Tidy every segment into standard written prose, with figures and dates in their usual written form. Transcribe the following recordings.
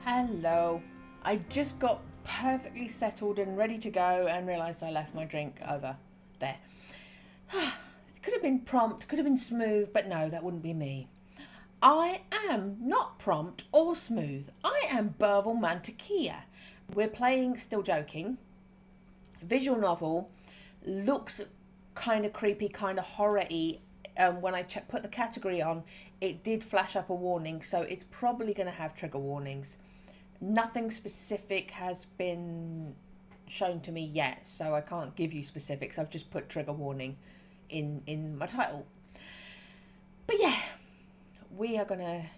Hello. I just got perfectly settled and ready to go and realised I left my drink over there. It could have been prompt, could have been smooth, but no, that wouldn't be me. I am not prompt or smooth. I am Burville Mantequilla. We're playing Still Joking. Visual novel. Looks kind of creepy, kind of horror-y. When I put the category on, it did flash up a warning, so it's probably going to have trigger warnings. Nothing specific has been shown to me yet, so I can't give you specifics. I've just put trigger warning in my title. But yeah, we're gonna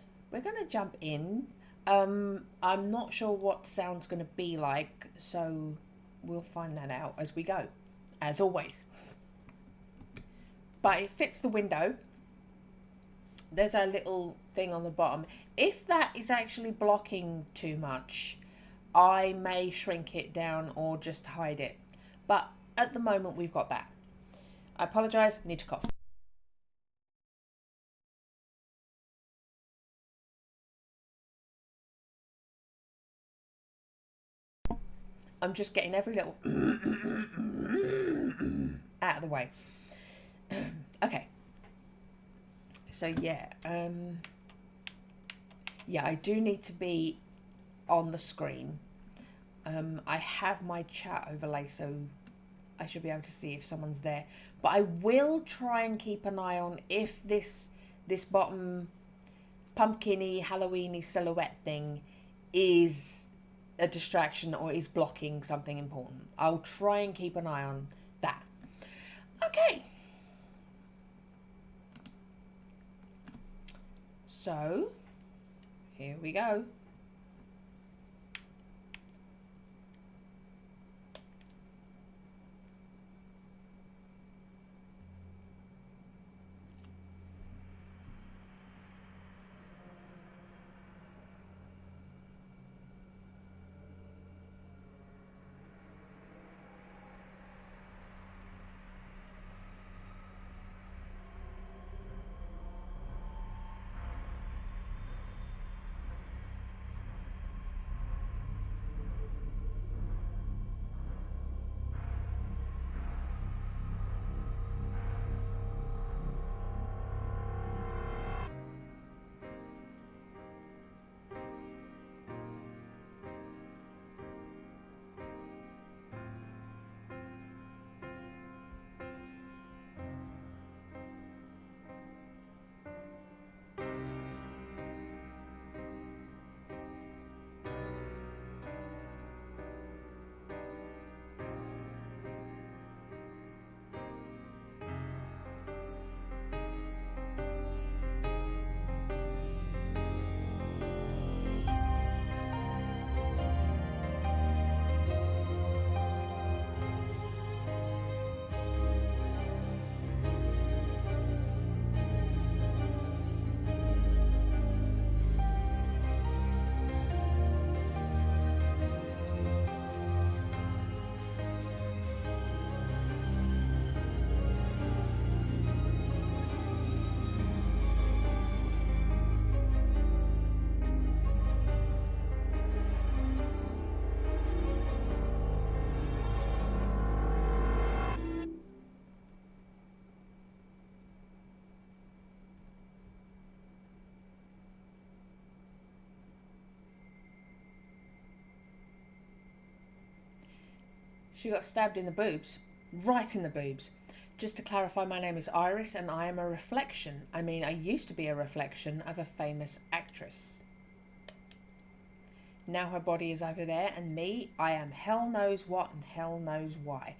jump in. I'm not sure what sound's gonna be like, so we'll find that out as we go, as always. But it fits the window. There's a little thing on the bottom. If that is actually blocking too much, I may shrink it down or just hide it. But at the moment, we've got that. I apologise, need to cough. I'm just getting every little out of the way. Okay. So yeah, I do need to be on the screen. I have my chat overlay, so I should be able to see if someone's there. But I will try and keep an eye on if this bottom pumpkin-y, Halloween-y silhouette thing is a distraction or is blocking something important. I'll try and keep an eye on that. Okay. So, here we go. She got stabbed in the boobs. Right in the boobs. Just to clarify, my name is Iris and I am a reflection. I used to be a reflection of a famous actress. Now her body is over there and me, I am hell knows what and hell knows why.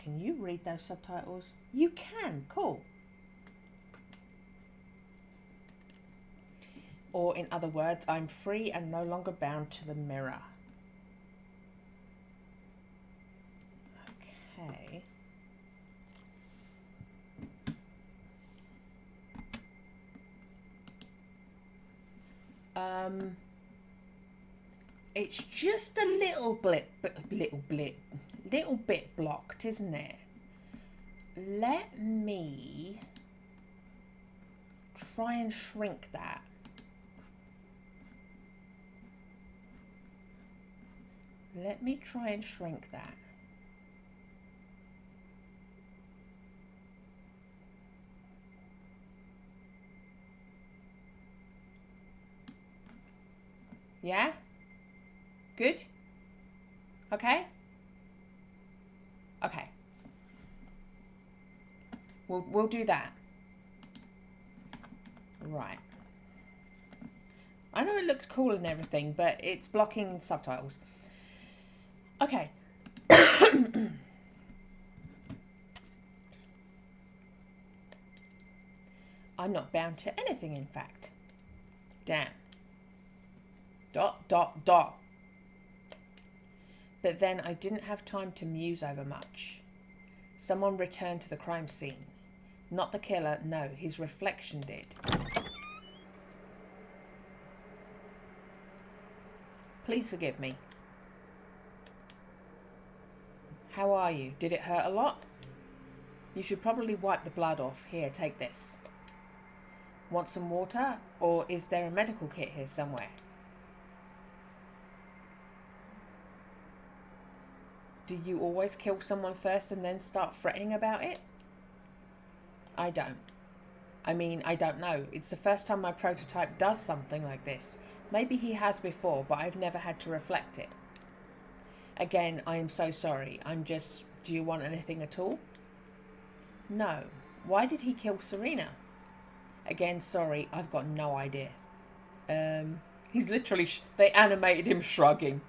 Can you read those subtitles? You can, cool. Or in other words, I'm free and no longer bound to the mirror. Okay. It's just a little bit blocked, isn't it? Let me try and shrink that. Let me try and shrink that. Yeah? Good? Okay? Okay. We'll do that. Right. I know it looks cool and everything, but it's blocking subtitles. Okay. I'm not bound to anything, in fact. Damn. ... But then I didn't have time to muse over much. Someone returned to the crime scene. Not the killer, no, his reflection did. Please forgive me. How are you? Did it hurt a lot? You should probably wipe the blood off. Here, take this. Want some water? Or is there a medical kit here somewhere? Do you always kill someone first and then start fretting about it? I don't. I mean, I don't know. It's the first time my prototype does something like this. Maybe he has before, but I've never had to reflect it. Again, I am so sorry. Do you want anything at all? No. Why did he kill Serena? Again, sorry, I've got no idea. He's literally, they animated him shrugging.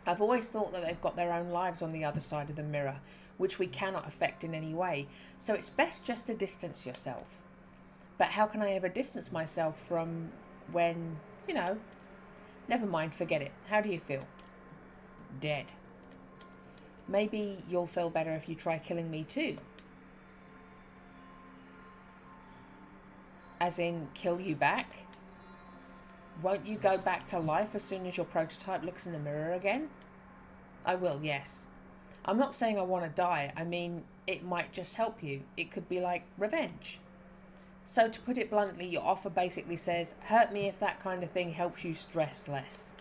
I've always thought that they've got their own lives on the other side of the mirror, which we cannot affect in any way, so it's best just to distance yourself. But how can I ever distance myself from when, never mind, forget it. How do you feel? Dead. Maybe you'll feel better if you try killing me too. As in, kill you back? Won't you go back to life as soon as your prototype looks in the mirror again? I will, yes. I'm not saying I want to die. I mean, it might just help you. It could be like revenge. So to put it bluntly, your offer basically says, hurt me if that kind of thing helps you stress less.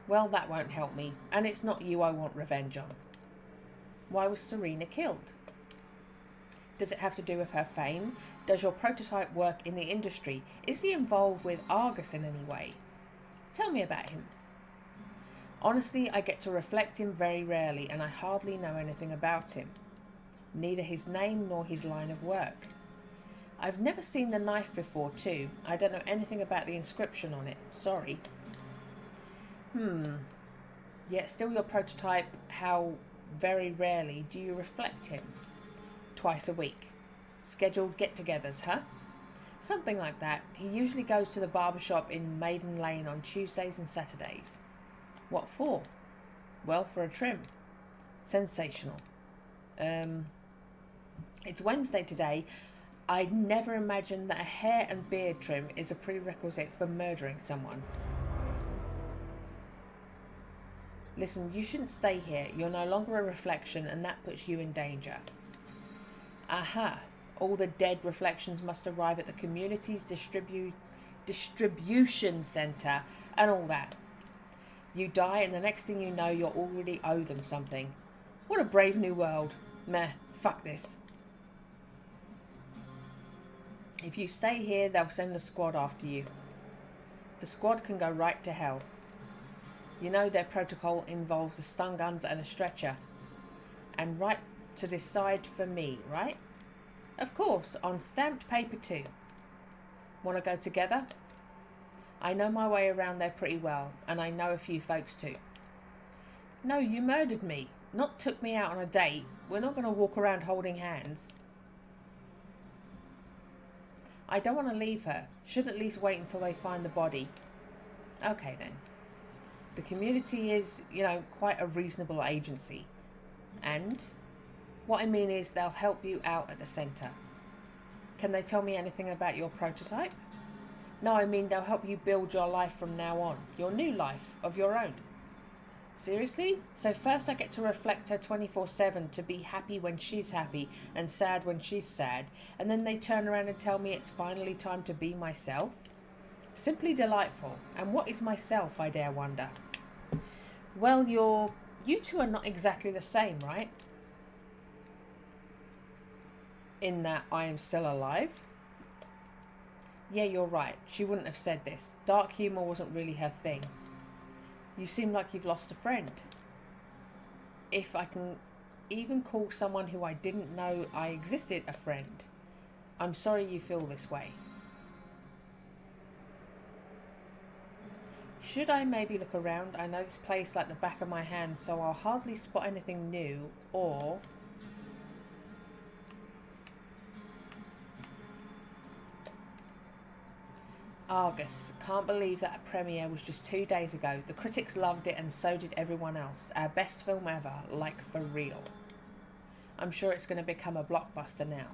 Well, that won't help me, and it's not you I want revenge on. Why was Serena killed? Does it have to do with her fame? Does your prototype work in the industry? Is he involved with Argus in any way? Tell me about him. Honestly, I get to reflect him very rarely, and I hardly know anything about him. Neither his name nor his line of work. I've never seen the knife before, too. I don't know anything about the inscription on it. Sorry. Yet still your prototype, how very rarely do you reflect him? Twice a week. Scheduled get-togethers, huh? Something like that. He usually goes to the barbershop in Maiden Lane on Tuesdays and Saturdays. What for? Well, for a trim. Sensational. It's Wednesday today. I'd never imagined that a hair and beard trim is a prerequisite for murdering someone. Listen, you shouldn't stay here. You're no longer a reflection, and that puts you in danger. Aha. All the dead reflections must arrive at the community's distribution centre and all that. You die, and the next thing you know, you'll already owe them something. What a brave new world. Meh, fuck this. If you stay here, they'll send a squad after you. The squad can go right to hell. You know their protocol involves the stun guns and a stretcher. And right to decide for me, right? Of course, on stamped paper too. Want to go together? I know my way around there pretty well, and I know a few folks too. No, you murdered me, not took me out on a date. We're not going to walk around holding hands. I don't want to leave her. Should at least wait until they find the body. Okay then. The community is, quite a reasonable agency. And what I mean is they'll help you out at the centre. Can they tell me anything about your prototype? No, I mean they'll help you build your life from now on. Your new life of your own. Seriously? So first I get to reflect her 24/7 to be happy when she's happy and sad when she's sad, and then they turn around and tell me it's finally time to be myself? Simply delightful. And what is myself, I dare wonder? Well, you two are not exactly the same, right? In that I am still alive. Yeah, you're right. She wouldn't have said this. Dark humour wasn't really her thing. You seem like you've lost a friend. If I can even call someone who I didn't know I existed a friend. I'm sorry you feel this way. Should I maybe look around? I know this place like the back of my hand, so I'll hardly spot anything new, or... Argus. Can't believe that premiere was just 2 days ago. The critics loved it and so did everyone else. Our best film ever, like for real. I'm sure it's going to become a blockbuster now.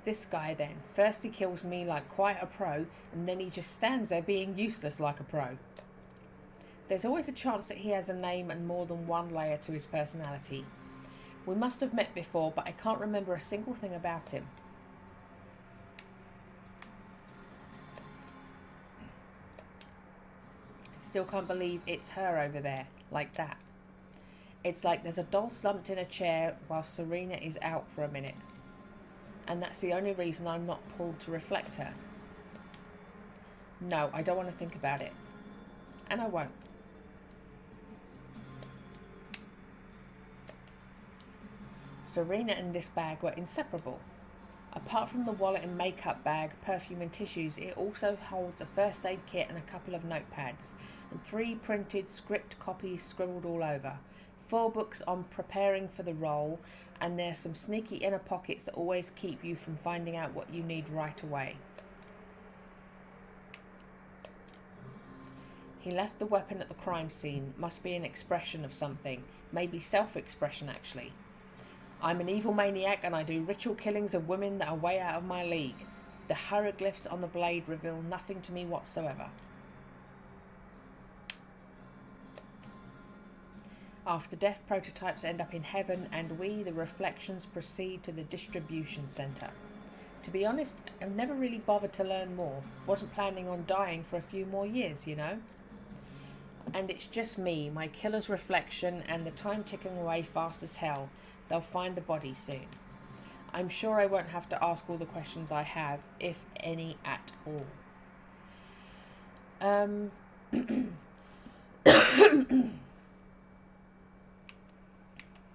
This guy then. First he kills me like quite a pro, and then he just stands there being useless like a pro. There's always a chance that he has a name and more than one layer to his personality. We must have met before, but I can't remember a single thing about him. Still can't believe it's her over there, like that. It's like there's a doll slumped in a chair while Serena is out for a minute. And that's the only reason I'm not pulled to reflect her. No, I don't want to think about it. And I won't. Serena and this bag were inseparable. Apart from the wallet and makeup bag, perfume and tissues, it also holds a first aid kit and a couple of notepads, and 3 printed script copies scribbled all over, 4 books on preparing for the role, and there's some sneaky inner pockets that always keep you from finding out what you need right away. He left the weapon at the crime scene. Must be an expression of something. Maybe self-expression, actually. I'm an evil maniac and I do ritual killings of women that are way out of my league. The hieroglyphs on the blade reveal nothing to me whatsoever. After death, prototypes end up in heaven and we, the reflections, proceed to the distribution centre. To be honest, I've never really bothered to learn more. Wasn't planning on dying for a few more years, you know. And it's just me, my killer's reflection, and the time ticking away fast as hell. They'll find the body soon. I'm sure I won't have to ask all the questions I have, if any at all.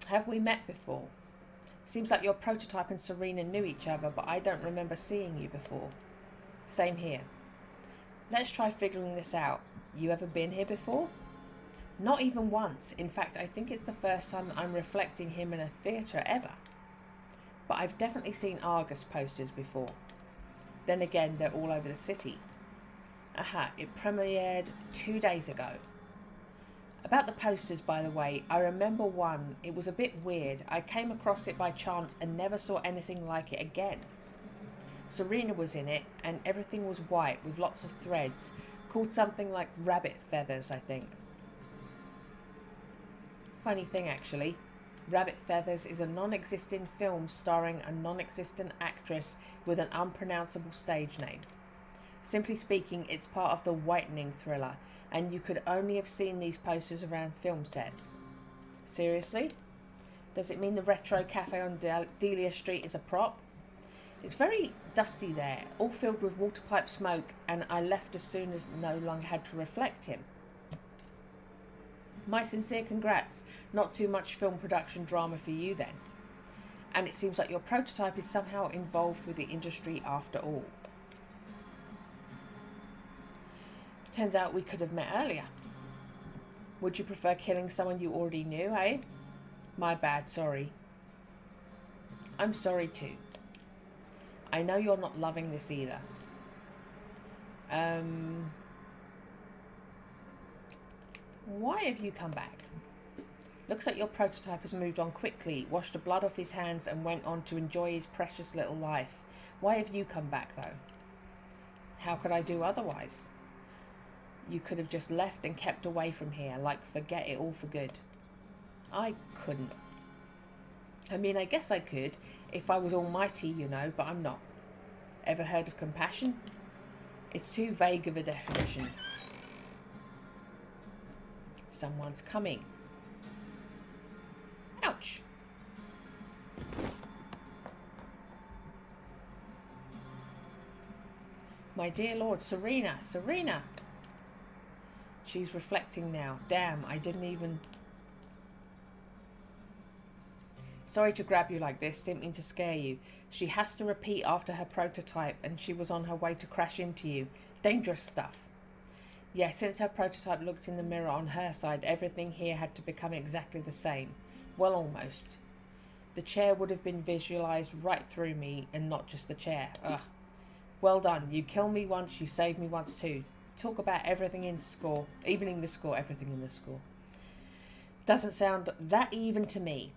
Have we met before? Seems like your prototype and Serena knew each other, but I don't remember seeing you before. Same here. Let's try figuring this out. You ever been here before? Not even once. In fact, I think it's the first time I'm reflecting him in a theatre ever. But I've definitely seen Argus posters before. Then again, they're all over the city. Aha, it premiered 2 days ago. About the posters, by the way, I remember one. It was a bit weird. I came across it by chance and never saw anything like it again. Serena was in it, and everything was white with lots of threads, called something like rabbit feathers, I think. Funny thing, actually. Rabbit Feathers is a non-existent film starring a non-existent actress with an unpronounceable stage name. Simply speaking, it's part of the whitening thriller, and you could only have seen these posters around film sets. Seriously? Does it mean the retro cafe on Delia Street is a prop? It's very dusty there, all filled with water pipe smoke, and I left as soon as no longer had to reflect him. My sincere congrats. Not too much film production drama for you then. And it seems like your prototype is somehow involved with the industry after all. Turns out we could have met earlier. Would you prefer killing someone you already knew, eh? My bad, sorry. I'm sorry too. I know you're not loving this either. Why have you come back? Looks like your prototype has moved on quickly, washed the blood off his hands and went on to enjoy his precious little life. Why have you come back though? How could I do otherwise? You could have just left and kept away from here, like forget it all for good. I couldn't. I mean, I guess I could, if I was almighty, you know, but I'm not. Ever heard of compassion? It's too vague of a definition. Someone's coming. Ouch. My dear Lord, Serena, Serena. She's reflecting now. Damn, I didn't even... Sorry to grab you like this, didn't mean to scare you. She has to repeat after her prototype and she was on her way to crash into you. Dangerous stuff. Yeah, since her prototype looked in the mirror on her side, everything here had to become exactly the same. Well, almost. The chair would have been visualised right through me and not just the chair. Ugh. Well done. You kill me once, you save me once too. Talk about everything in score. Evening the score, everything in the score. Doesn't sound that even to me.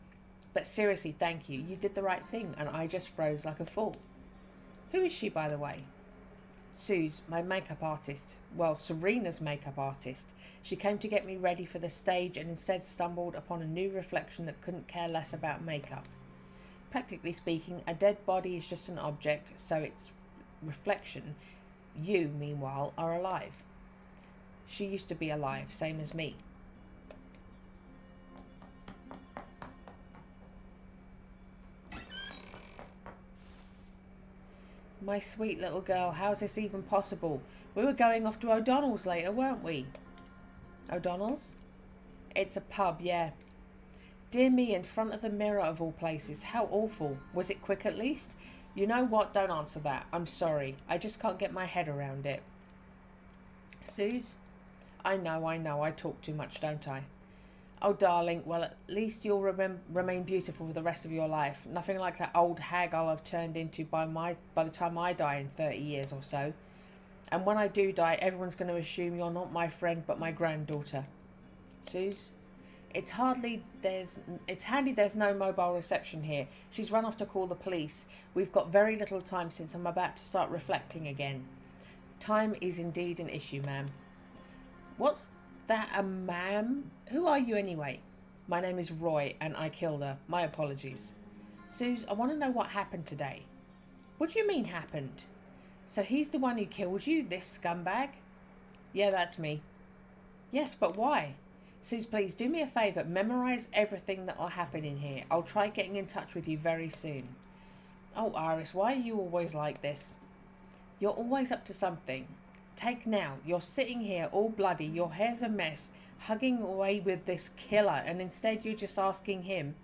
But seriously, thank you. You did the right thing and I just froze like a fool. Who is she, by the way? Suze, my makeup artist. Well, Serena's makeup artist. She came to get me ready for the stage and instead stumbled upon a new reflection that couldn't care less about makeup. Practically speaking, a dead body is just an object, so its reflection. You, meanwhile, are alive. She used to be alive, same as me. My sweet little girl, how's this even possible? We were going off to O'Donnell's later, weren't we? O'Donnell's? It's a pub, yeah. Dear me, in front of the mirror of all places. How awful. Was it quick at least? You know what? Don't answer that. I'm sorry. I just can't get my head around it. Suze? I know. I talk too much, don't I? Oh, darling, well, at least you'll remain beautiful for the rest of your life. Nothing like that old hag I'll have turned into by the time I die in 30 years or so. And when I do die, everyone's going to assume you're not my friend, but my granddaughter. Suze? It's handy there's no mobile reception here. She's run off to call the police. We've got very little time since I'm about to start reflecting again. Time is indeed an issue, ma'am. What's that, a ma'am? Who are you anyway? My name is Roy and I killed her. My apologies. Suze, I want to know what happened today. What do you mean happened? So he's the one who killed you, this scumbag? Yeah, that's me. Yes, but why? Suze, please do me a favour. Memorise everything that'll happen in here. I'll try getting in touch with you very soon. Oh, Iris, why are you always like this? You're always up to something. Take now, you're sitting here all bloody, your hair's a mess, hugging away with this killer, and instead you're just asking him.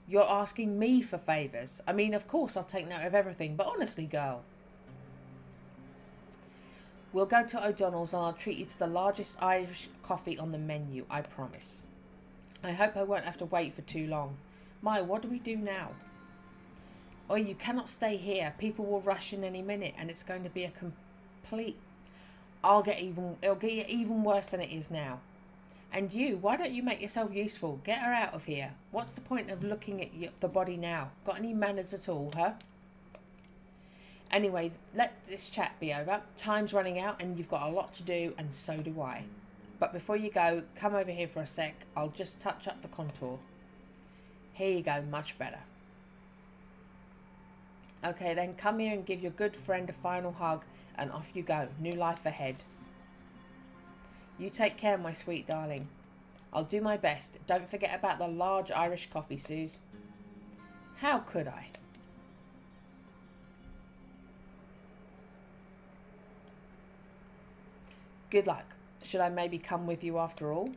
You're asking me for favours. I mean, of course I'll take note of everything, but honestly, girl. We'll go to O'Donnell's and I'll treat you to the largest Irish coffee on the menu, I promise. I hope I won't have to wait for too long. My, what do we do now? Oh, you cannot stay here. People will rush in any minute and it's going to be a complete... it'll get even worse than it is now. And you, why don't you make yourself useful? Get her out of here. What's the point of looking at the body now? Got any manners at all, huh? Anyway, let this chat be over. Time's running out and you've got a lot to do, and so do I. But before you go, come over here for a sec. I'll just touch up the contour. Here you go, much better. Okay, then come here and give your good friend a final hug, and off you go. New life ahead. You take care, my sweet darling. I'll do my best. Don't forget about the large Irish coffee, Suze. How could I? Good luck. Should I maybe come with you after all?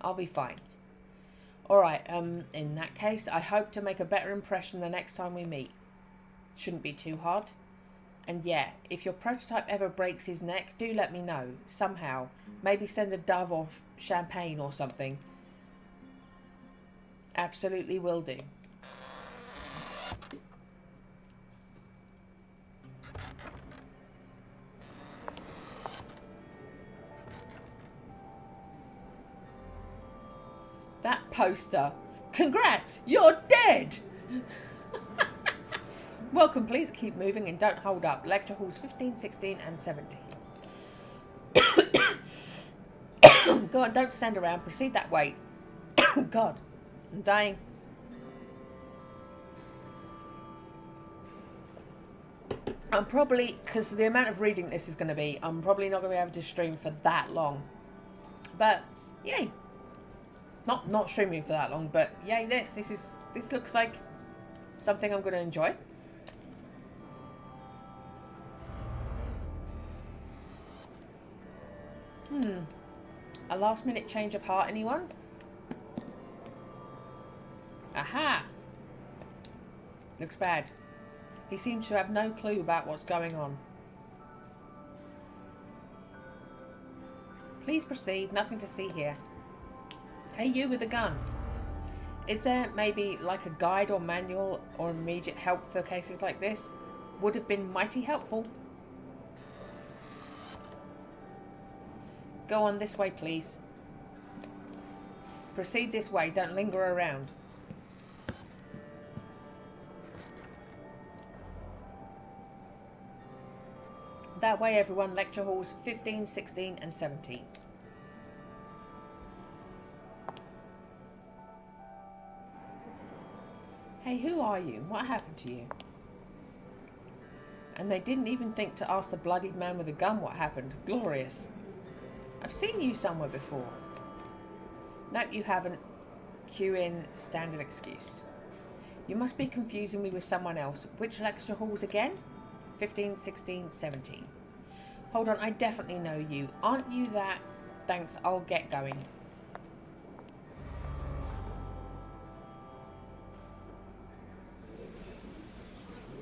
I'll be fine. Alright, in that case, I hope to make a better impression the next time we meet. Shouldn't be too hard. And yeah, if your prototype ever breaks his neck, do let me know, somehow. Maybe send a dove or champagne or something. Absolutely will do. That poster. Congrats, you're dead! Welcome, please keep moving and don't hold up. Lecture halls 15, 16 and 17. Go on, don't stand around. Proceed that way. God, I'm dying. I'm probably, because the amount of reading this is going to be, I'm probably not going to be able to stream for that long. But, yay. Not streaming for that long, but yay, this looks like something I'm going to enjoy. A last minute change of heart, anyone? Aha! Looks bad. He seems to have no clue about what's going on. Please proceed, nothing to see here. Hey, you with a gun. Is there maybe like a guide or manual or immediate help for cases like this? Would have been mighty helpful. Go on this way, please. Proceed this way, don't linger around. That way, everyone. Lecture halls 15, 16 and 17. Hey, who are you? What happened to you? And they didn't even think to ask the bloodied man with a gun what happened. Glorious. I've seen you somewhere before. Nope, you haven't. Cue in standard excuse. You must be confusing me with someone else. Which lecture halls again? 15, 16, 17. Hold on, I definitely know you. Aren't you that? Thanks, I'll get going.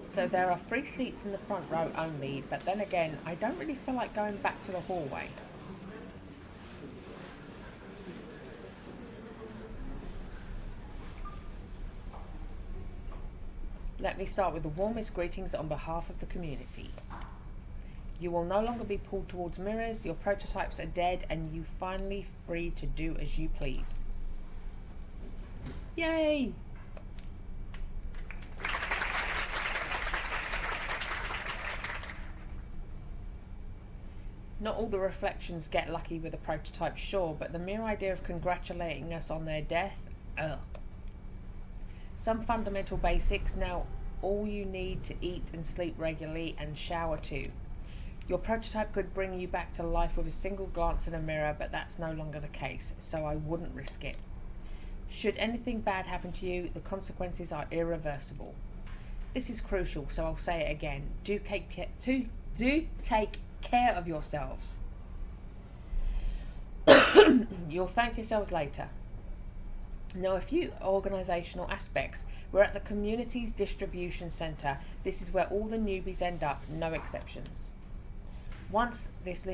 So there are 3 seats in the front row only, but then again, I don't really feel like going back to the hallway. Let me start with the warmest greetings on behalf of the community. You will no longer be pulled towards mirrors, your prototypes are dead, and you finally free to do as you please. Yay! Not all the reflections get lucky with a prototype, sure, but the mere idea of congratulating us on their death, ugh. Some fundamental basics. Now all you need to eat and sleep regularly and shower too. Your prototype could bring you back to life with a single glance in a mirror, but that's no longer the case, so I wouldn't risk it. Should anything bad happen to you, the consequences are irreversible. This is crucial, so I'll say it again. Do take care of yourselves. You'll thank yourselves later. Now, a few organisational aspects. We're at the Communities Distribution Centre. This is where all the newbies end up, no exceptions. Once this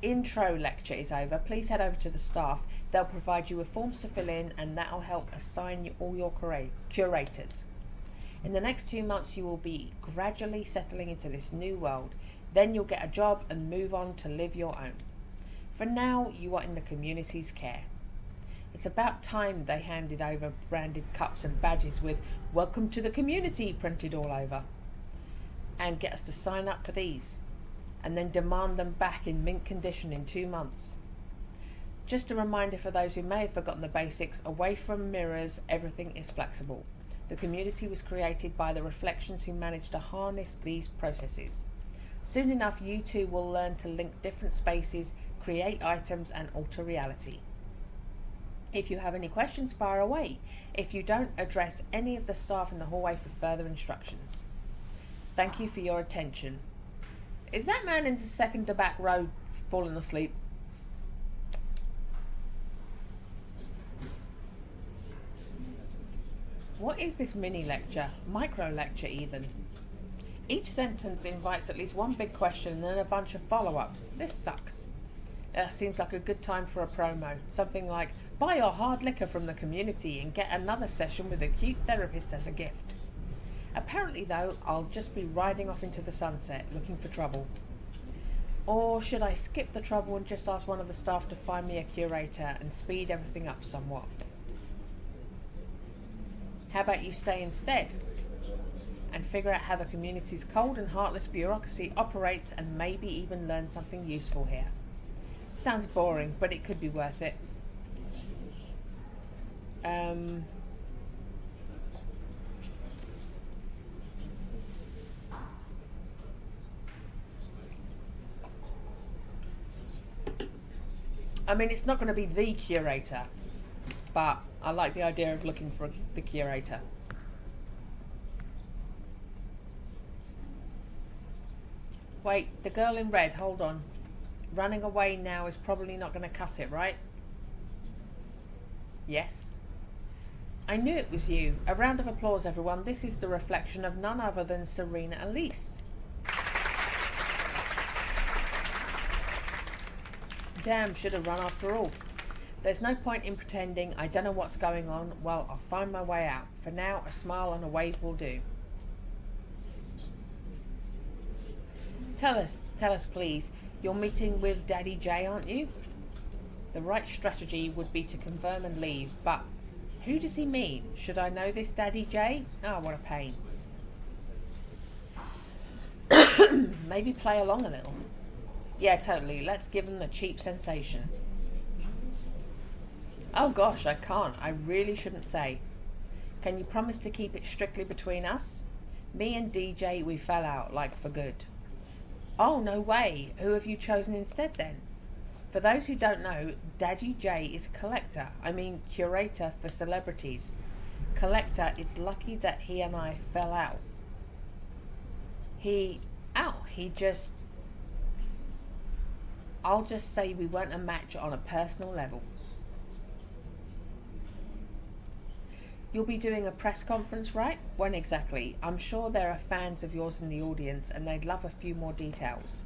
intro lecture is over, please head over to the staff. They'll provide you with forms to fill in, and that'll help assign you all your curators. In the next 2 months, you will be gradually settling into this new world. Then you'll get a job and move on to live your own. For now, you are in the community's care. It's about time they handed over branded cups and badges with "Welcome to the Community" printed all over. And get us to sign up for these. And then demand them back in mint condition in 2 months. Just a reminder for those who may have forgotten the basics, away from mirrors, everything is flexible. The community was created by the reflections who managed to harness these processes. Soon enough, you too will learn to link different spaces, create items, and alter reality. If you have any questions, fire away. If you don't, address any of the staff in the hallway for further instructions. Thank you for your attention. Is that man in the second to back row falling asleep? What is this mini lecture? Micro lecture even. Each sentence invites at least one big question and then a bunch of follow-ups. This sucks. Seems like a good time for a promo. Something like, buy your hard liquor from the community and get another session with a cute therapist as a gift. Apparently though, I'll just be riding off into the sunset, looking for trouble. Or should I skip the trouble and just ask one of the staff to find me a curator and speed everything up somewhat? How about you stay instead and figure out how the community's cold and heartless bureaucracy operates and maybe even learn something useful here. Sounds boring, but it could be worth it. I mean, it's not going to be the curator, but I like the idea of looking for the curator. Wait, the girl in red, hold on. Running away now is probably not going to cut it, right? Yes. I knew it was you. A round of applause, everyone. This is the reflection of none other than Serena Elise. Damn, should have run after all. There's no point in pretending I don't know what's going on. Well, I'll find my way out. For now, a smile and a wave will do. Tell us please. You're meeting with Daddy J, aren't you? The right strategy would be to confirm and leave, but who does he mean? Should I know this Daddy J? Oh, what a pain. Maybe play along a little. Yeah, totally. Let's give him the cheap sensation. Oh gosh, I can't. I really shouldn't say. Can you promise to keep it strictly between us? Me and DJ, we fell out, like for good. Oh, no way. Who have you chosen instead then? For those who don't know, Daddy J is a collector. I mean, curator for celebrities. Collector, it's lucky that he and I fell out. I'll just say we weren't a match on a personal level. You'll be doing a press conference, right? When exactly? I'm sure there are fans of yours in the audience and they'd love a few more details.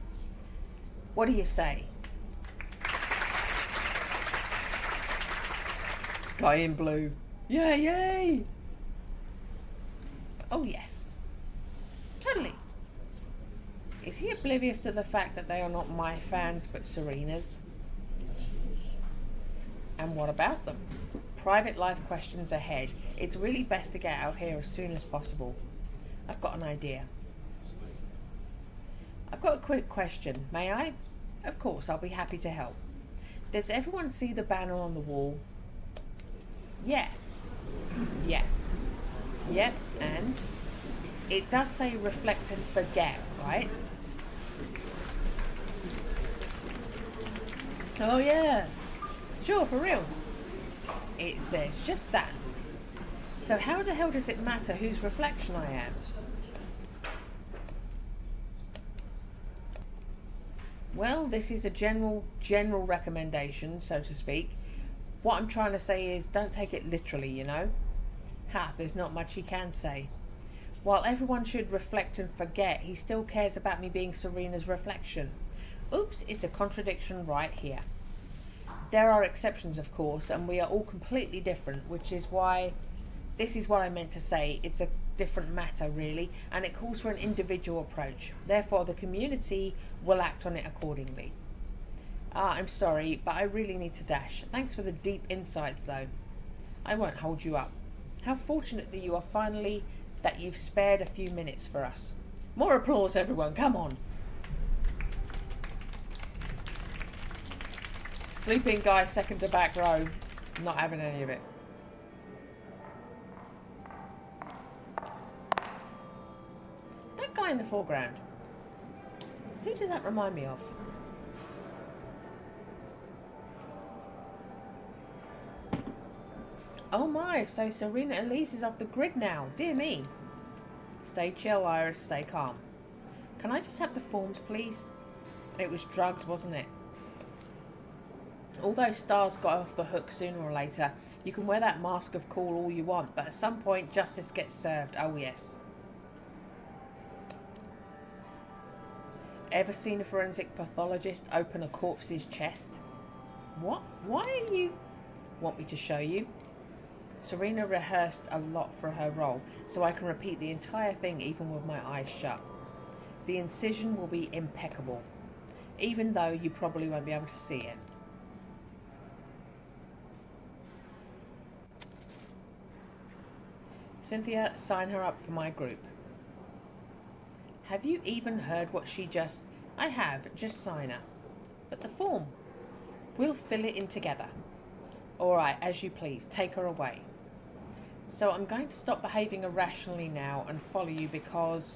What do you say? Guy in blue. Yay, yay! Oh, yes. Totally. Is he oblivious to the fact that they are not my fans but Serena's? And what about them? Private life questions ahead. It's really best to get out of here as soon as possible. I've got an idea. I've got a quick question. May I? Of course, I'll be happy to help. Does everyone see the banner on the wall? Yeah. Yeah. Yep, and it does say reflect and forget, right? Oh yeah. Sure, for real. It says just that. So how the hell does it matter whose reflection I am? Well, this is a general recommendation, so to speak. What I'm trying to say is don't take it literally, you know? Ha, there's not much he can say. While everyone should reflect and forget, he still cares about me being Serena's reflection. Oops, it's a contradiction right here. There are exceptions, of course, and we are all completely different, which is why this is what I meant to say. It's a different matter, really, and it calls for an individual approach. Therefore, the community will act on it accordingly. I'm sorry, but I really need to dash. Thanks for the deep insights, though. I won't hold you up. How fortunate that you are that you've spared a few minutes for us. More applause, everyone. Come on. Sleeping guy, second to back row. Not having any of it. That guy in the foreground. Who does that remind me of? Oh my, so Serena Elise is off the grid now. Dear me. Stay chill, Iris. Stay calm. Can I just have the forms, please? It was drugs, wasn't it? Although stars got off the hook sooner or later, you can wear that mask of cool all you want, but at some point justice gets served. Oh yes. Ever seen a forensic pathologist open a corpse's chest? What? Why are you... Want me to show you? Serena rehearsed a lot for her role, so I can repeat the entire thing even with my eyes shut. The incision will be impeccable, even though you probably won't be able to see it. Cynthia, sign her up for my group. Have you even heard what she just... I have, just sign her. But the form. We'll fill it in together. Alright, as you please, take her away. So I'm going to stop behaving irrationally now and follow you because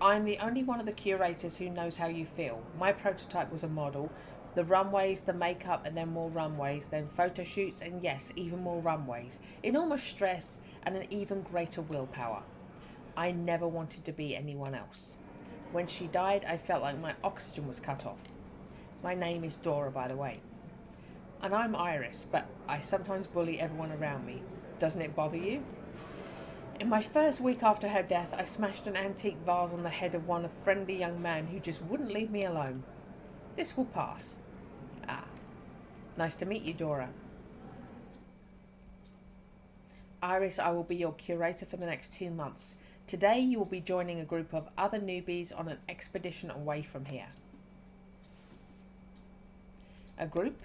I'm the only one of the curators who knows how you feel. My prototype was a model. The runways, the makeup, and then more runways, then photo shoots, and yes, even more runways. Enormous stress and an even greater willpower. I never wanted to be anyone else. When she died, I felt like my oxygen was cut off. My name is Dora, by the way. And I'm Iris, but I sometimes bully everyone around me. Doesn't it bother you? In my first week after her death, I smashed an antique vase on the head of one friendly young man who just wouldn't leave me alone. This will pass. Ah, nice to meet you, Dora. Iris, I will be your curator for the next 2 months. Today you will be joining a group of other newbies on an expedition away from here. A group?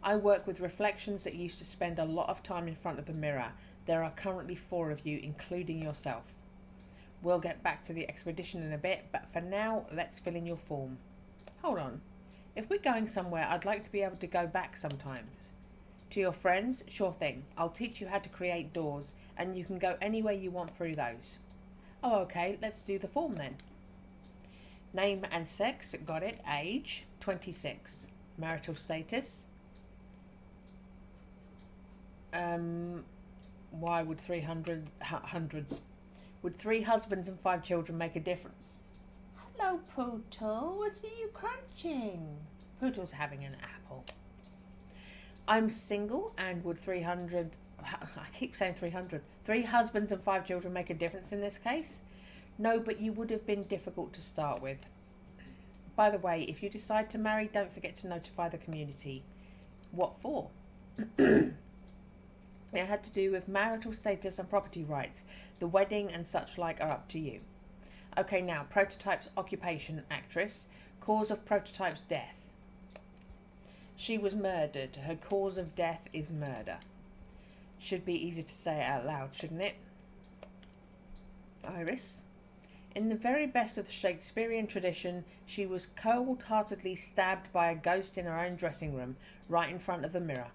I work with reflections that used to spend a lot of time in front of the mirror. There are currently 4 of you, including yourself. We'll get back to the expedition in a bit, but for now, let's fill in your form. Hold on. If we're going somewhere, I'd like to be able to go back sometimes. To your friends, sure thing. I'll teach you how to create doors, and you can go anywhere you want through those. Oh, okay, let's do the form then. Name and sex, got it. Age, 26. Marital status. Why would hundreds? Would 3 husbands and 5 children make a difference? Hello, Poodle. What are you crunching? Poodle's having an apple. I'm single, and would 300... I keep saying 300. 3 husbands and 5 children make a difference in this case? No, but you would have been difficult to start with. By the way, if you decide to marry, don't forget to notify the community. What for? It had to do with marital status and property rights. The wedding and such like are up to you. Okay, now, prototype's occupation, actress. Cause of prototype's death. She was murdered. Her cause of death is murder. Should be easy to say it out loud, shouldn't it? Iris. In the very best of the Shakespearean tradition, she was cold-heartedly stabbed by a ghost in her own dressing room, right in front of the mirror.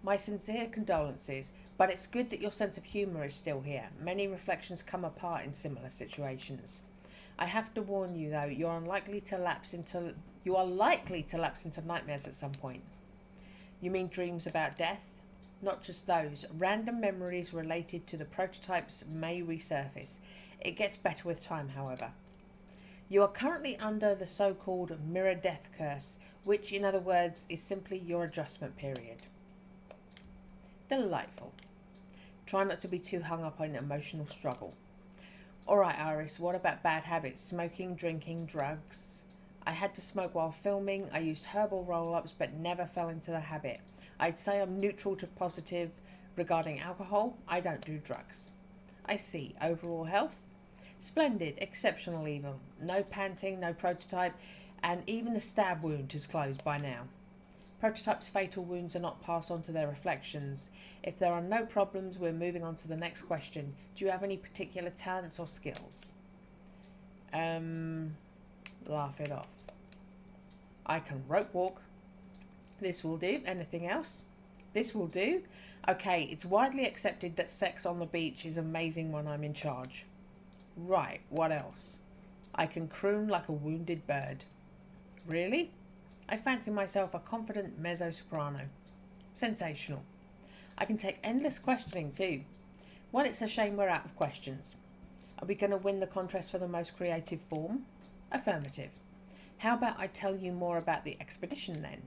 My sincere condolences, but it's good that your sense of humour is still here. Many reflections come apart in similar situations. I have to warn you, though, you are likely to lapse into nightmares at some point. You mean dreams about death? Not just those. Random memories related to the prototypes may resurface. It gets better with time, however. You are currently under the so-called mirror death curse, which, in other words, is simply your adjustment period. Delightful. Try not to be too hung up on emotional struggle. Alright, Iris, what about bad habits? Smoking, drinking, drugs? I had to smoke while filming. I used herbal roll-ups but never fell into the habit. I'd say I'm neutral to positive regarding alcohol. I don't do drugs. I see. Overall health? Splendid. Exceptional even. No panting, no prototype, and even the stab wound is closed by now. Prototypes' fatal wounds are not passed on to their reflections. If there are no problems, we're moving on to the next question. Do you have any particular talents or skills? Laugh it off. I can rope walk. This will do. Anything else? This will do. Okay, it's widely accepted that sex on the beach is amazing when I'm in charge. Right, what else? I can croon like a wounded bird. Really? I fancy myself a confident mezzo-soprano. Sensational. I can take endless questioning too. Well, it's a shame we're out of questions. Are we going to win the contest for the most creative form? Affirmative. How about I tell you more about the expedition then?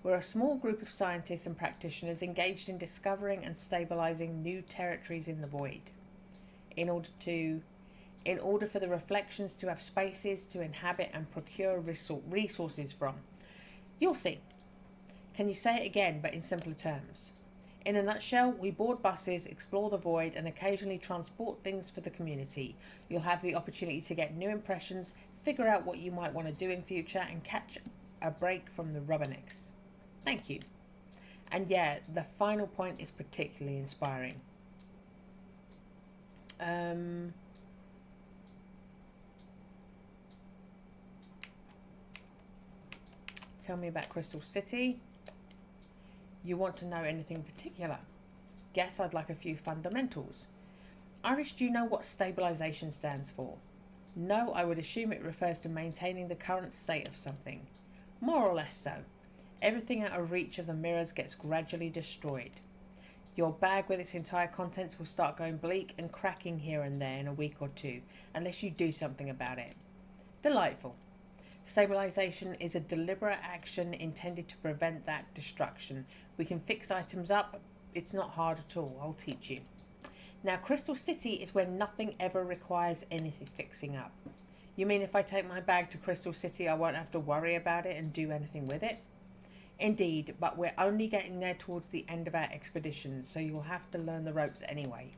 We're a small group of scientists and practitioners engaged in discovering and stabilising new territories in the void. In order for the reflections to have spaces to inhabit and procure resources from. You'll see. Can you say it again, but in simpler terms? In a nutshell, we board buses, explore the void, and occasionally transport things for the community. You'll have the opportunity to get new impressions, figure out what you might want to do in future, and catch a break from the rubbernecks. Thank you. And yeah, the final point is particularly inspiring. Tell me about Crystal City. You want to know anything particular? Guess I'd like a few fundamentals. Irish, do you know what stabilisation stands for? No, I would assume it refers to maintaining the current state of something. More or less so. Everything out of reach of the mirrors gets gradually destroyed. Your bag with its entire contents will start going bleak and cracking here and there in a week or two, unless you do something about it. Delightful. Stabilisation is a deliberate action intended to prevent that destruction. We can fix items up. It's not hard at all. I'll teach you. Now, Crystal City is where nothing ever requires anything fixing up. You mean if I take my bag to Crystal City, I won't have to worry about it and do anything with it? Indeed, but we're only getting there towards the end of our expedition, so you'll have to learn the ropes anyway.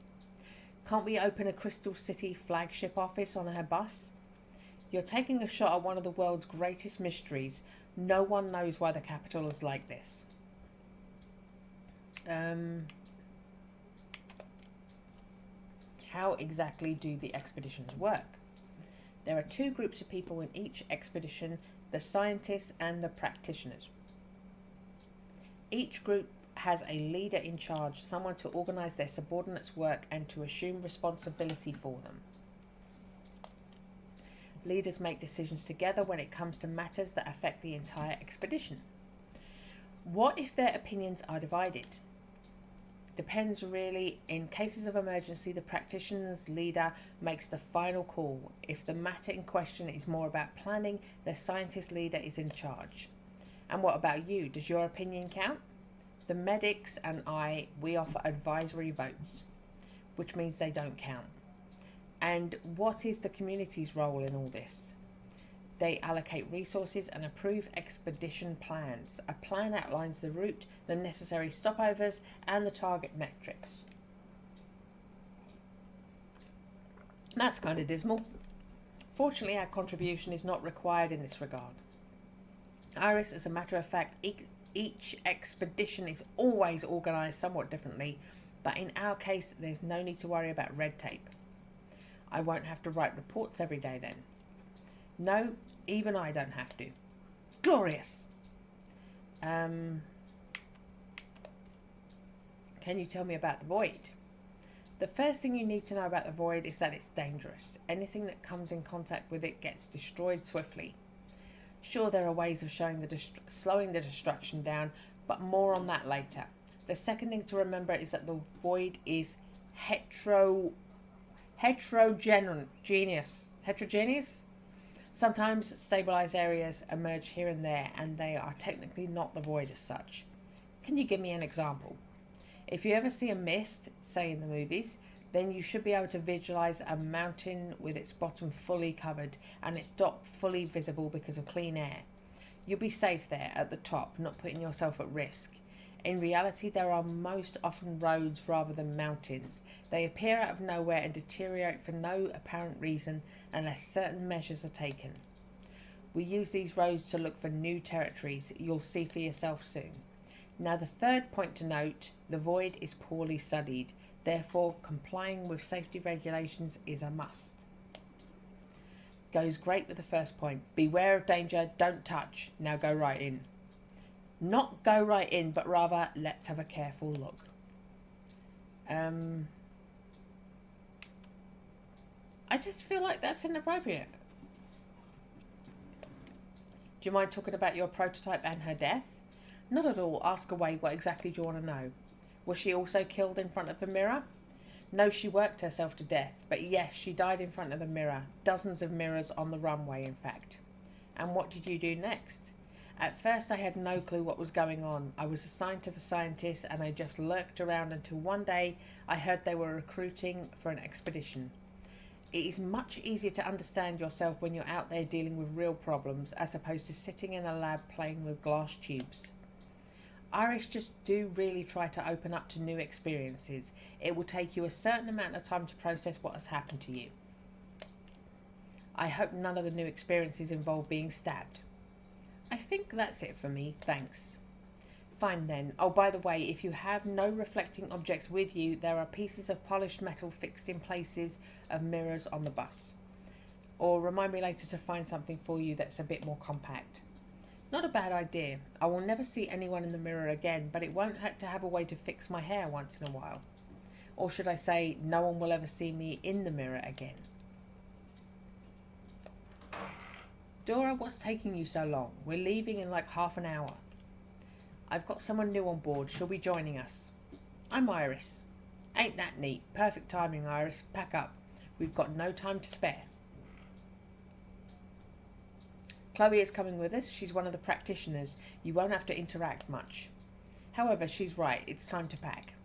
Can't we open a Crystal City flagship office on her bus? You're taking a shot at one of the world's greatest mysteries. No one knows why the capital is like this. How exactly do the expeditions work? There are two groups of people in each expedition, the scientists and the practitioners. Each group has a leader in charge, someone to organise their subordinates' work and to assume responsibility for them. Leaders make decisions together when it comes to matters that affect the entire expedition. What if their opinions are divided? Depends really. In cases of emergency, the practitioner's leader makes the final call. If the matter in question is more about planning, the scientist leader is in charge. And what about you? Does your opinion count? The medics and we offer advisory votes, which means they don't count. And what is the community's role in all this? They allocate resources and approve expedition plans. A plan outlines the route, the necessary stopovers, and the target metrics. That's kind of dismal. Fortunately, our contribution is not required in this regard. Iris, as a matter of fact, each expedition is always organised somewhat differently, but in our case, there's no need to worry about red tape. I won't have to write reports every day then. No, even I don't have to. Glorious! Can you tell me about the void? The first thing you need to know about the void is that it's dangerous. Anything that comes in contact with it gets destroyed swiftly. Sure, there are ways of slowing the destruction down, but more on that later. The second thing to remember is that the void is heterogeneous. Sometimes stabilised areas emerge here and there, and they are technically not the void as such. Can you give me an example? If you ever see a mist, say in the movies, then you should be able to visualise a mountain with its bottom fully covered and its top fully visible because of clean air. You'll be safe there at the top, not putting yourself at risk. In reality, there are most often roads rather than mountains. They appear out of nowhere and deteriorate for no apparent reason unless certain measures are taken. We use these roads to look for new territories. You'll see for yourself soon. Now, the third point to note, the void is poorly studied. Therefore, complying with safety regulations is a must. Goes great with the first point. Beware of danger, don't touch. Now go right in. Not go right in, but rather let's have a careful look. I just feel like that's inappropriate. Do you mind talking about your prototype and her death? Not at all. Ask away. What exactly do you want to know? Was she also killed in front of the mirror? No, she worked herself to death, but yes, she died in front of the mirror. Dozens of mirrors on the runway, in fact. And what did you do next? At first, I had no clue what was going on. I was assigned to the scientists, and I just lurked around until one day I heard they were recruiting for an expedition. It is much easier to understand yourself when you're out there dealing with real problems, as opposed to sitting in a lab playing with glass tubes. Irish just do really try to open up to new experiences. It will take you a certain amount of time to process what has happened to you. I hope none of the new experiences involve being stabbed. I think that's it for me, thanks. Fine then. Oh, by the way, if you have no reflecting objects with you, there are pieces of polished metal fixed in places of mirrors on the bus. Or remind me later to find something for you that's a bit more compact. Not a bad idea. I will never see anyone in the mirror again, but it won't hurt to have a way to fix my hair once in a while. Or should I say, no one will ever see me in the mirror again. Dora, what's taking you so long? We're leaving in like half an hour. I've got someone new on board. She'll be joining us. I'm Iris. Ain't that neat? Perfect timing, Iris. Pack up. We've got no time to spare. Chloe is coming with us. She's one of the practitioners. You won't have to interact much. However, she's right. It's time to pack.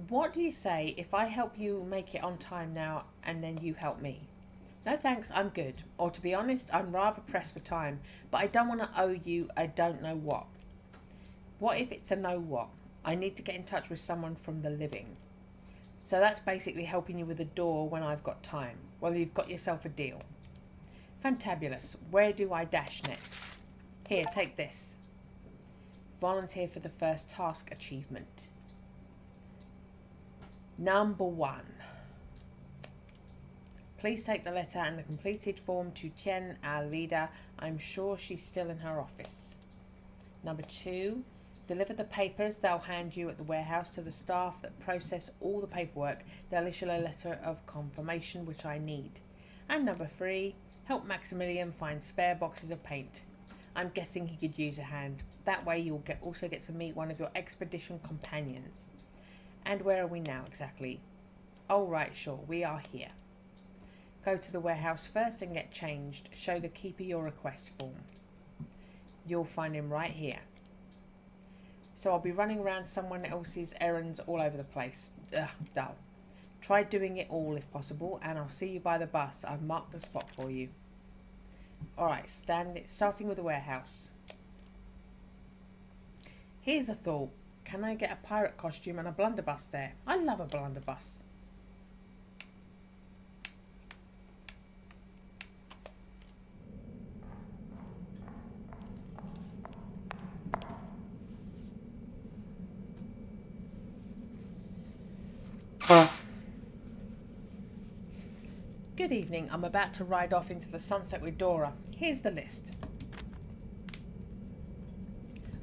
What do you say if I help you make it on time now and then you help me? No thanks, I'm good. Or to be honest, I'm rather pressed for time, but I don't want to owe you I don't know what. What if it's a know what? I need to get in touch with someone from the living. So that's basically helping you with the door when I've got time. Well, you've got yourself a deal. Fantabulous. Where do I dash next? Here, take this. Volunteer for the first task achievement. Number 1. Please take the letter and the completed form to Tien, our leader. I'm sure she's still in her office. Number 2. Deliver the papers they'll hand you at the warehouse to the staff that process all the paperwork. They'll issue a letter of confirmation, which I need. And number 3. Help Maximilian find spare boxes of paint. I'm guessing he could use a hand. That way you'll also get to meet one of your expedition companions. And where are we now exactly? Oh, right, sure, we are here. Go to the warehouse first and get changed. Show the keeper your request form. You'll find him right here. So I'll be running around someone else's errands all over the place. Ugh, dull. Try doing it all if possible, and I'll see you by the bus. I've marked the spot for you. Alright, starting with the warehouse. Here's a thought. Can I get a pirate costume and a blunderbuss there? I love a blunderbuss. Good evening. I'm about to ride off into the sunset with Dora. Here's the list.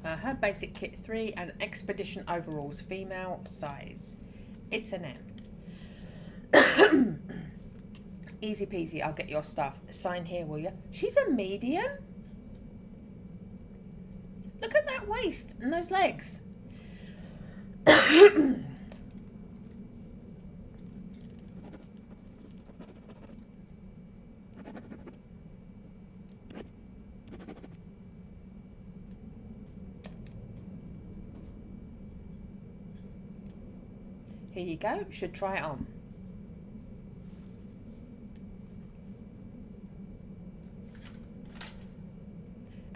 Her basic kit 3 and expedition overalls, female size. It's an M. Easy peasy, I'll get your stuff. Sign here, will you? She's a medium? Look at that waist and those legs. Here you go, should try it on.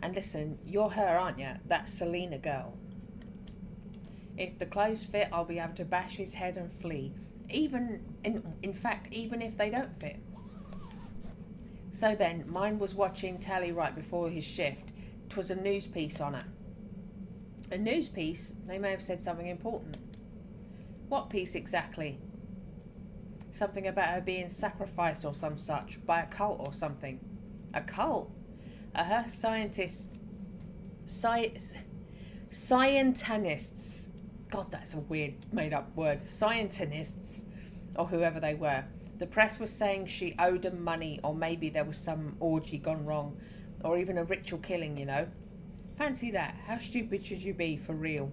And listen, you're her, aren't you? That Selena girl. If the clothes fit, I'll be able to bash his head and flee. In fact, even if they don't fit. So then, mine was watching telly right before his shift. 'Twas a news piece on her. A news piece? They may have said something important. What piece exactly? Something about her being sacrificed or some such, by a cult or something. A cult? Her scientists... Scientanists. God, that's a weird made-up word. Scientanists, or whoever they were. The press was saying she owed them money, or maybe there was some orgy gone wrong, or even a ritual killing, you know. Fancy that. How stupid should you be, for real?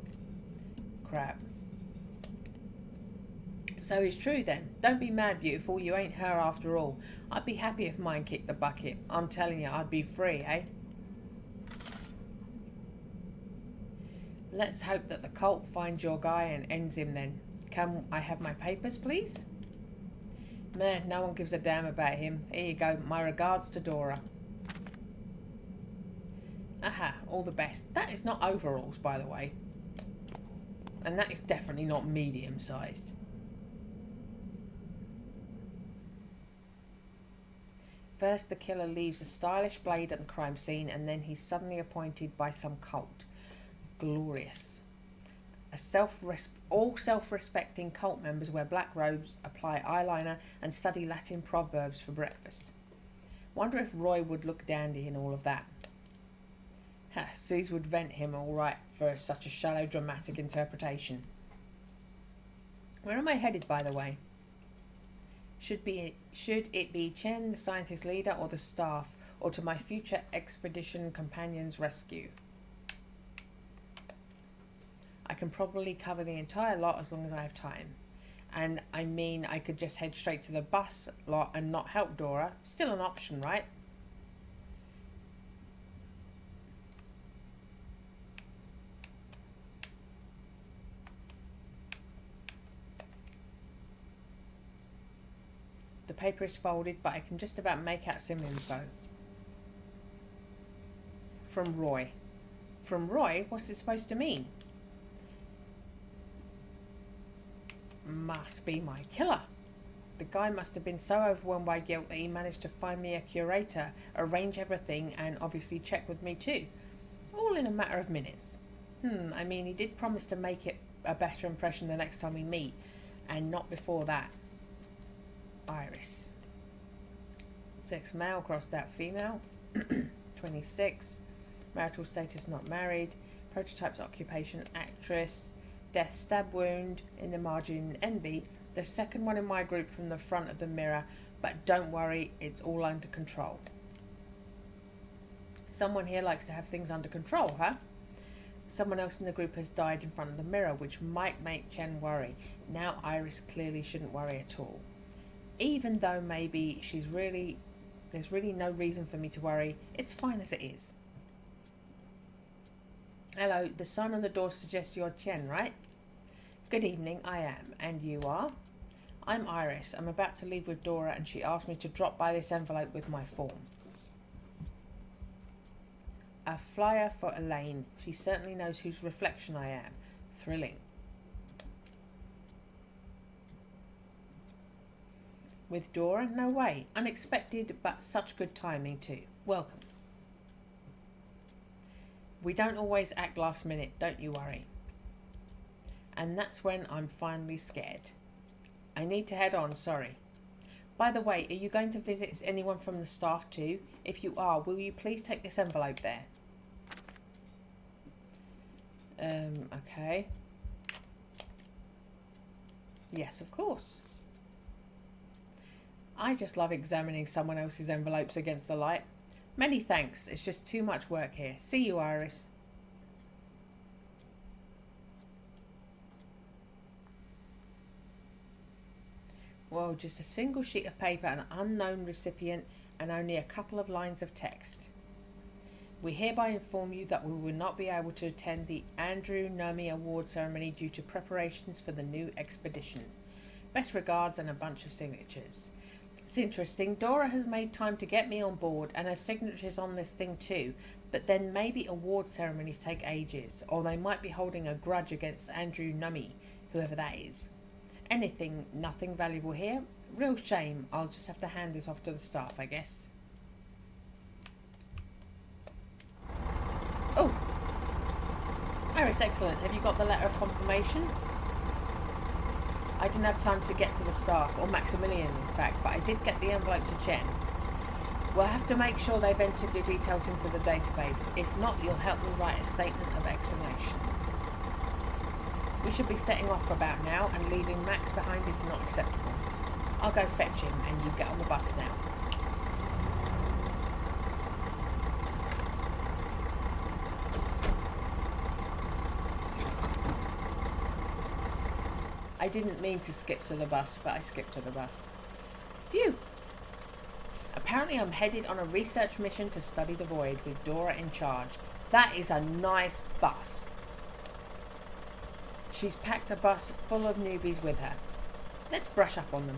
Crap. So it's true then. Don't be mad, beautiful. You ain't her after all. I'd be happy if mine kicked the bucket. I'm telling you, I'd be free, eh? Let's hope that the cult finds your guy and ends him then. Can I have my papers, please? Man, no one gives a damn about him. Here you go. My regards to Dora. Aha, all the best. That is not overalls, by the way. And that is definitely not medium-sized. First, the killer leaves a stylish blade at the crime scene, and then he's suddenly appointed by some cult. Glorious. All self-respecting cult members wear black robes, apply eyeliner, and study Latin proverbs for breakfast. Wonder if Roy would look dandy in all of that. Suze would vent him all right for such a shallow dramatic interpretation. Where am I headed, by the way? Should it be Chen, the scientist leader, or the staff, or to my future expedition companion's rescue? I can probably cover the entire lot as long as I have time. And I mean, I could just head straight to the bus lot and not help Dora. Still an option, right? The paper is folded, but I can just about make out some info. From Roy. From Roy? What's it supposed to mean? Must be my killer. The guy must have been so overwhelmed by guilt that he managed to find me a curator, arrange everything, and obviously check with me too. All in a matter of minutes. I mean, he did promise to make it a better impression the next time we meet, and not before that. Iris. Sex male, crossed out female. 26. Marital status not married. Prototype's occupation actress. Death stab wound in the margin NB. The second one in my group from the front of the mirror, but don't worry, it's all under control. Someone here likes to have things under control, huh? Someone else in the group has died in front of the mirror, which might make Chen worry. Now Iris clearly shouldn't worry at all. Even though maybe there's really no reason for me to worry, it's fine as it is. Hello, the sign on the door suggests you're Chen, right? Good evening, I am. And you are? I'm Iris. I'm about to leave with Dora and she asked me to drop by this envelope with my form. A flyer for Elaine. She certainly knows whose reflection I am. Thrilling. With Dora? No way. Unexpected, but such good timing too. Welcome. We don't always act last minute, don't you worry. And that's when I'm finally scared. I need to head on, sorry. By the way, are you going to visit anyone from the staff too? If you are, will you please take this envelope there? Okay. Yes, of course. I just love examining someone else's envelopes against the light. Many thanks. It's just too much work here. See you, Iris. Whoa, just a single sheet of paper, an unknown recipient, and only a couple of lines of text. We hereby inform you that we will not be able to attend the Andrew Numi Award ceremony due to preparations for the new expedition. Best regards and a bunch of signatures. It's interesting, Dora has made time to get me on board and her signature's on this thing too, but then maybe award ceremonies take ages, or they might be holding a grudge against Andrew Numi, whoever that is. Nothing valuable here. Real shame. I'll just have to hand this off to the staff, I guess. Oh! Iris, excellent. Have you got the letter of confirmation? I didn't have time to get to the staff, or Maximilian in fact, but I did get the envelope to Chen. We'll have to make sure they've entered your details into the database. If not, you'll help me write a statement of explanation. We should be setting off about now, and leaving Max behind is not acceptable. I'll go fetch him, and you get on the bus now. I didn't mean to skip to the bus, but I skipped to the bus. Phew! Apparently I'm headed on a research mission to study the void with Dora in charge. That is a nice bus. She's packed a bus full of newbies with her. Let's brush up on them.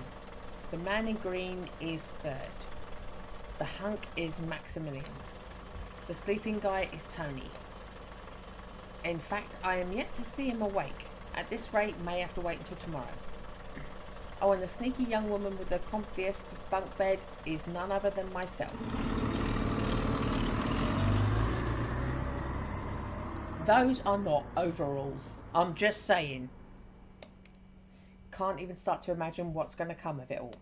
The man in green is third. The hunk is Maximilian. The sleeping guy is Tony. In fact, I am yet to see him awake. At this rate, may have to wait until tomorrow. Oh, and the sneaky young woman with the comfiest bunk bed is none other than myself. Those are not overalls. I'm just saying. Can't even start to imagine what's going to come of it all.